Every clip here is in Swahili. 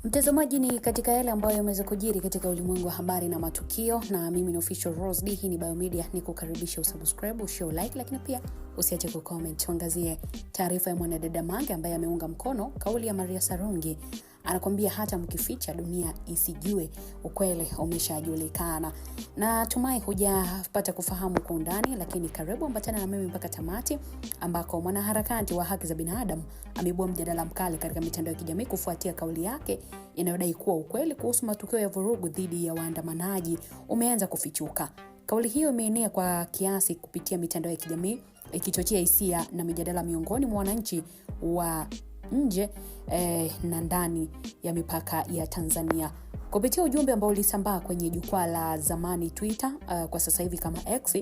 Mtazamaji, ni katika yale ambayo yameweza kujiri katika ulimwengu wa habari na matukio, na mimi ni Official Rose D. Hii ni Biomedia, nikukaribisha usubscribe, share, like, lakini pia usiache kucomment. Tuangazie taarifa ya mwanadada Mange ambaye ameunga mkono kauli ya Maria Sarungi. Anakuambia hata mkificha dunia isijue, ukweli umeshajulikana. Na tumai hujapata kufahamu kwa undani, lakini karibu ambatana na mimi mpaka tamati, ambako mwanaharakati wa haki za binadamu ameibua mjadala mkali katika mitandao ya kijamii kufuatia kauli yake inayodai kuwa ukweli kuhusu matukio ya vurugu dhidi ya waandamanaji umeanza kufichuka. Kauli hiyo imeenea kwa kiasi kupitia mitandao ya kijamii, ikichochea hisia na mijadala miongoni mwa wananchi wa nje na ndani ya mipaka ya Tanzania. Kupitia ujumbe ambao ulisambaa kwenye jukwaa la zamani Twitter, kwa sasa hivi kama X,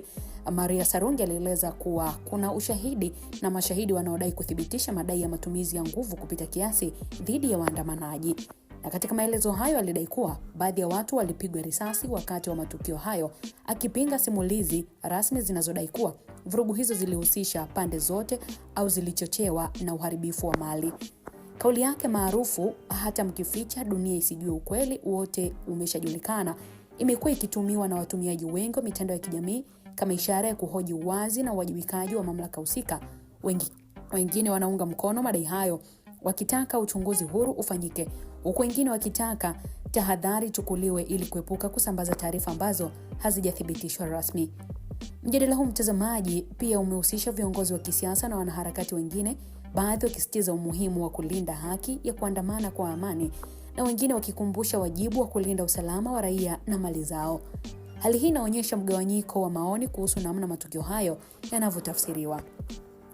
Maria Sarungi alieleza kuwa kuna ushahidi na mashahidi wanaodai kuthibitisha madai ya matumizi ya nguvu kupita kiasi dhidi ya waandamanaji. Na katika maelezo hayo alidai kuwa baadhi ya watu walipigwa risasi wakati wa matukio hayo, akipinga simulizi rasmi zinazodai kuwa vurugu hizo zilihusisha pande zote au zilichochewa na uharibifu wa mali. Kauli yake maarufu, hata mkificha dunia isijue, ukweli wote umeshajulikana, imekuwa ikitumiwa na watumiaji wengi wa mitandao ya kijamii kama ishara ya kuhoji uwazi na uwajibikaji wa mamlaka husika. Wengine wanaunga mkono madai hayo, wakitaka uchunguzi huru ufanyike, huku wengine wakitaka tahadhari chukuliwe ili kuepuka kusambaza taarifa ambazo hazijathibitishwa rasmi. Mjadala huu, mtazamaji, pia umehusisha viongozi wa kisiasa na wanaharakati wengine, baadhi wakisisitiza umuhimu wa kulinda haki ya kuandamana kwa amani na wengine wakikumbusha wajibu wa kulinda usalama wa raia na mali zao. Hali hii inaonyesha mgawanyiko wa maoni kuhusu namna matukio hayo yanavyotafsiriwa.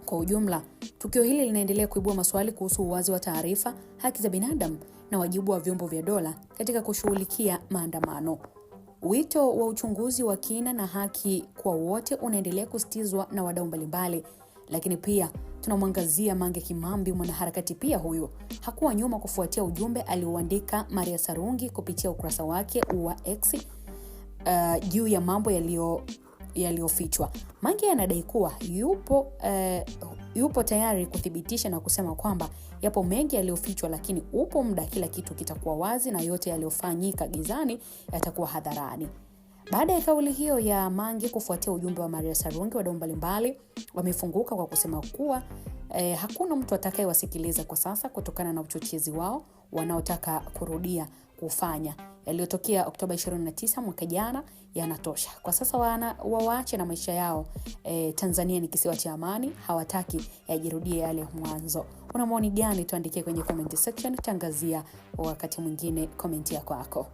Kwa ujumla, tukio hili linaendelea kuibua maswali kuhusu uwazi wa taarifa, haki za binadamu na wajibu wa vyombo vya dola katika kushughulikia maandamano. Wito wa uchunguzi wa kina na haki kwa wote unaendelea kusitizwa na wadau mbalimbali, lakini pia tunamwangazia Mange Kimambi, mwanaharakati pia huyu hakuwa nyuma kufuatia ujumbe alioandika Maria Sarungi kupitia ukurasa wake wa X juu ya mambo yaliyofichwa. Mange anadai kuwa yupo tayari kuthibitisha na kusema kwamba yapo mengi yaliyofichwa, lakini upo muda kila kitu kitakuwa wazi na yote yaliyofanyika gizani yatakuwa hadharani. Baada ya kauli hiyo ya Mange kufuatia ujumbe wa Maria Sarungi, wadau mbalimbali wamefunguka kwa kusema kuwa hakuna mtu atakayewasikiliza kwa sasa kutokana na uchochezi wao wanaotaka kurudia kufanya. Yaliyotokea Oktoba 29 mwaka jana yanatosha. Kwa sasa waache na maisha yao. Tanzania ni kisiwa cha amani, hawataki yajirudie yale mwanzo. Una maoni gani? Tuandikie kwenye comment section, tangazia wakati mwingine comment yako.